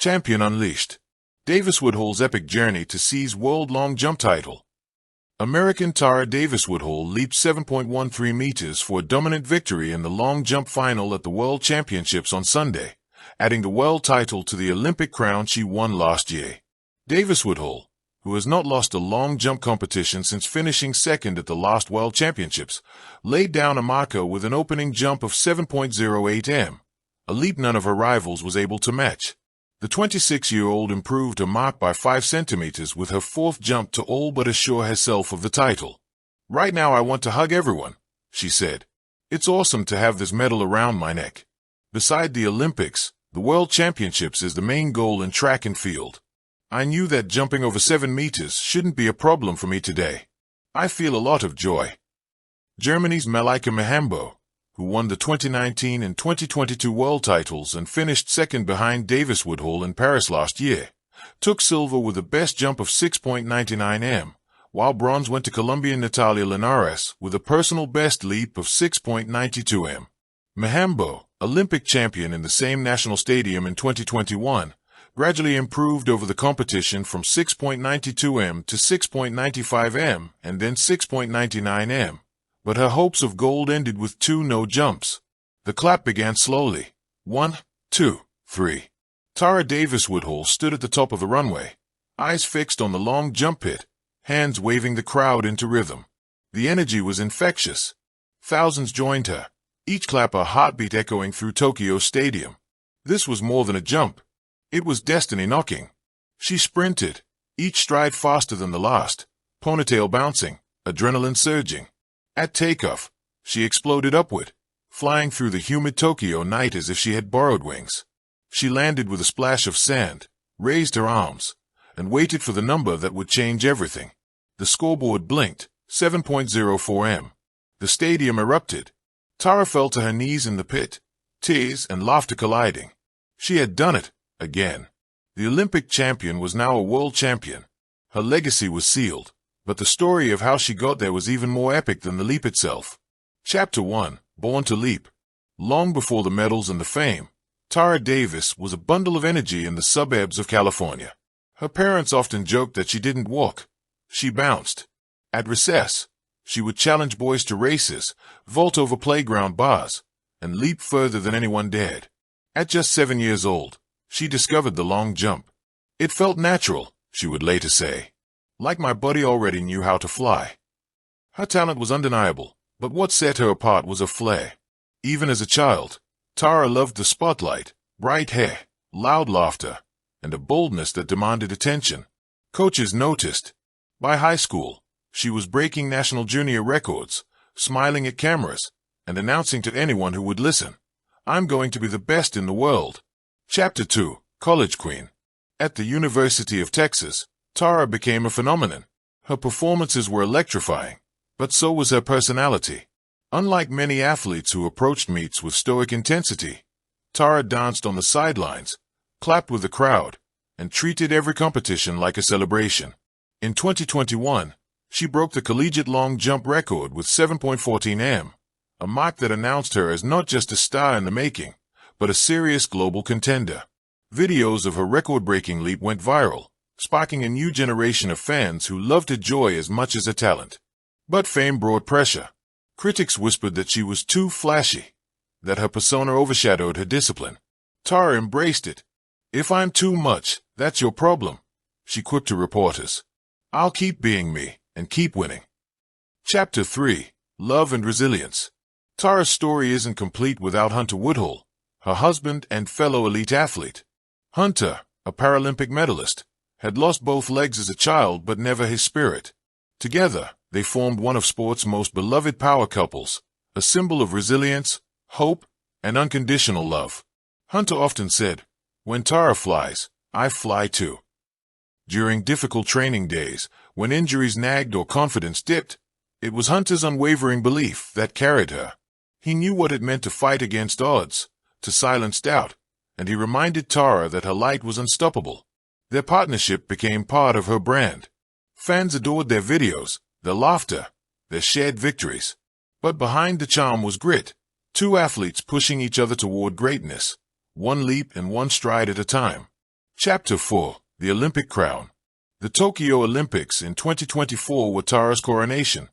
Champion Unleashed. Davis Woodhall's epic journey to seize world long jump title. American Tara Davis Woodhall leaped 7.13 meters for a dominant victory in the long jump final at the World Championships on Sunday, adding the world title to the Olympic crown she won last year. Davis Woodhall, who has not lost a long jump competition since finishing second at the last World Championships, laid down a marker with an opening jump of 7.08 m, a leap none of her rivals was able to match. The 26-year-old improved her mark by 5 centimeters with her fourth jump to all but assure herself of the title. "Right now I want to hug everyone," she said. "It's awesome to have this medal around my neck. Beside the Olympics, the World Championships is the main goal in track and field. I knew that jumping over 7 meters shouldn't be a problem for me today. I feel a lot of joy." Germany's Malaika Mihambo, who won the 2019 and 2022 world titles and finished second behind Davis Woodhall in Paris last year, took silver with a best jump of 6.99 m, while bronze went to Colombian Natalia Linares with a personal best leap of 6.92 m. Mihambo, Olympic champion in the same national stadium in 2021, gradually improved over the competition from 6.92 m to 6.95 m and then 6.99 m. But her hopes of gold ended with 2 no jumps. The clap began slowly. 1, 2, 3. Tara Davis Woodhall stood at the top of the runway, eyes fixed on the long jump pit, hands waving the crowd into rhythm. The energy was infectious. Thousands joined her, each clap a heartbeat echoing through Tokyo Stadium. This was more than a jump. It was destiny knocking. She sprinted, each stride faster than the last, ponytail bouncing, adrenaline surging. At takeoff, she exploded upward, flying through the humid Tokyo night as if she had borrowed wings. She landed with a splash of sand, raised her arms, and waited for the number that would change everything. The scoreboard blinked, 7.04 m. The stadium erupted. Tara fell to her knees in the pit, tears and laughter colliding. She had done it, again. The Olympic champion was now a world champion. Her legacy was sealed. But the story of how she got there was even more epic than the leap itself. Chapter 1, Born to Leap. Long before the medals and the fame, Tara Davis was a bundle of energy in the suburbs of California. Her parents often joked that she didn't walk. She bounced. At recess, she would challenge boys to races, vault over playground bars, and leap further than anyone dared. At just 7 years old, she discovered the long jump. "It felt natural," she would later say. "Like my body already knew how to fly." Her talent was undeniable, but what set her apart was a flair. Even as a child, Tara loved the spotlight, bright hair, loud laughter, and a boldness that demanded attention. Coaches noticed. By high school, she was breaking national junior records, smiling at cameras, and announcing to anyone who would listen, "I'm going to be the best in the world." Chapter 2, College Queen. At the University of Texas, Tara became a phenomenon. Her performances were electrifying, but so was her personality. Unlike many athletes who approached meets with stoic intensity, Tara danced on the sidelines, clapped with the crowd, and treated every competition like a celebration. In 2021, she broke the collegiate long jump record with 7.14 m, a mark that announced her as not just a star in the making, but a serious global contender. Videos of her record-breaking leap went viral, sparking a new generation of fans who loved her joy as much as her talent. But fame brought pressure. Critics whispered that she was too flashy, that her persona overshadowed her discipline. Tara embraced it. "If I'm too much, that's your problem," she quipped to reporters. "I'll keep being me and keep winning." Chapter 3, Love and Resilience. Tara's story isn't complete without Hunter Woodhall, her husband and fellow elite athlete. Hunter, a Paralympic medalist, had lost both legs as a child but never his spirit. Together, they formed one of sport's most beloved power couples, a symbol of resilience, hope, and unconditional love. Hunter often said, "When Tara flies, I fly too." During difficult training days, when injuries nagged or confidence dipped, it was Hunter's unwavering belief that carried her. He knew what it meant to fight against odds, to silence doubt, and he reminded Tara that her light was unstoppable. Their partnership became part of her brand. Fans adored their videos, their laughter, their shared victories. But behind the charm was grit, 2 athletes pushing each other toward greatness, one leap and one stride at a time. Chapter 4. The Olympic Crown. The Tokyo Olympics in 2024 were Tara's coronation.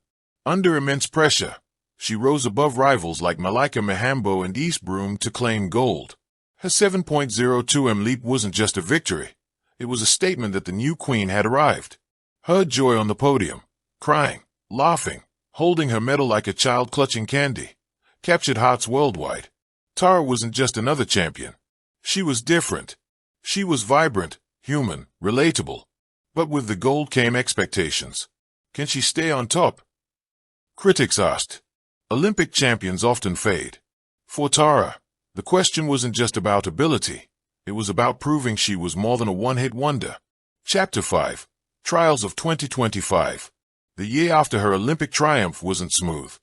Under immense pressure, she rose above rivals like Malika Mihambo and East Broome to claim gold. Her 7.02m leap wasn't just a victory. It was a statement that the new queen had arrived. Her joy on the podium, crying, laughing, holding her medal like a child clutching candy, captured hearts worldwide. Tara wasn't just another champion. She was different. She was vibrant, human, relatable. But with the gold came expectations. Can she stay on top? Critics asked. Olympic champions often fade. For Tara, the question wasn't just about ability. It was about proving she was more than a one-hit wonder. Chapter 5. Trials of 2025. The year after her Olympic triumph wasn't smooth.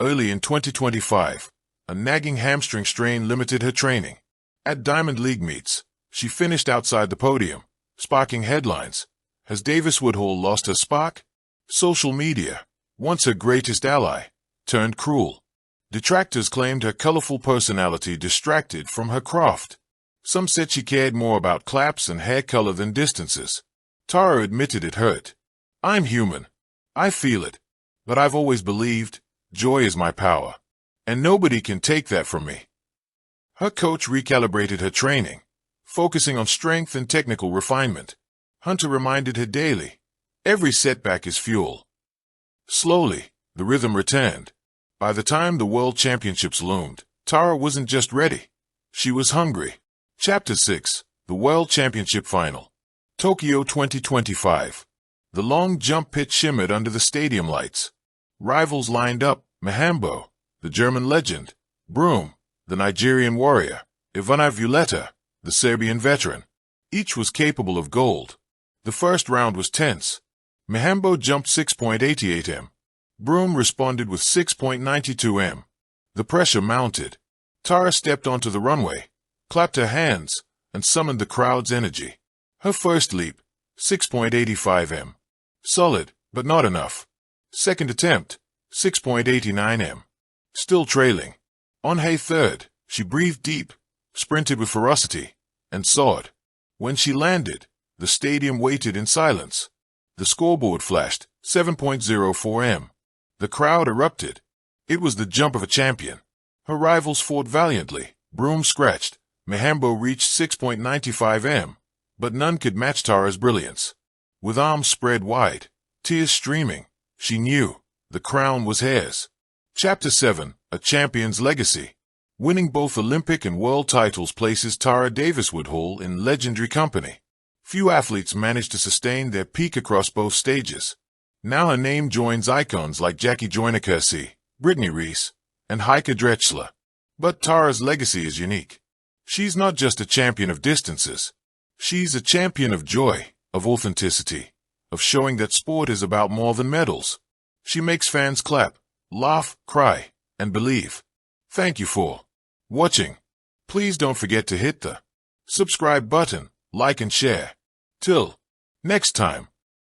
Early in 2025, a nagging hamstring strain limited her training. At Diamond League meets, she finished outside the podium, sparking headlines. Has Davis Woodhall lost her spark? Social media, once her greatest ally, turned cruel. Detractors claimed her colorful personality distracted from her craft. Some said she cared more about claps and hair color than distances. Tara admitted it hurt. I'm human. I feel it. But I've always believed, joy is my power. And nobody can take that from me. Her coach recalibrated her training, focusing on strength and technical refinement. Hunter reminded her daily, every setback is fuel. Slowly, the rhythm returned. By the time the World Championships loomed, Tara wasn't just ready. She was hungry. Chapter 6. The World Championship Final. Tokyo 2025. The long jump pit shimmered under the stadium lights. Rivals lined up, Mihambo, the German legend, Broome, the Nigerian warrior, Ivana Vuleta, the Serbian veteran. Each was capable of gold. The first round was tense. Mihambo jumped 6.88m. Broome responded with 6.92m. The pressure mounted. Tara stepped onto the runway, clapped her hands, and summoned the crowd's energy. Her first leap, 6.85m. Solid, but not enough. Second attempt, 6.89m. Still trailing. On her third, she breathed deep, sprinted with ferocity, and soared. When she landed, the stadium waited in silence. The scoreboard flashed, 7.04m. The crowd erupted. It was the jump of a champion. Her rivals fought valiantly. Broome scratched. Mihambo reached 6.95m, but none could match Tara's brilliance. With arms spread wide, tears streaming, she knew the crown was hers. Chapter 7. A Champion's Legacy. Winning both Olympic and world titles places Tara Davis Woodhall in legendary company. Few athletes manage to sustain their peak across both stages. Now her name joins icons like Jackie Joyner-Kersee, Brittany Reese, and Heike Drechsler. But Tara's legacy is unique. She's not just a champion of distances. She's a champion of joy, of authenticity, of showing that sport is about more than medals. She makes fans clap, laugh, cry, and believe. Thank you for watching. Please don't forget to hit the subscribe button, like and share. Till next time.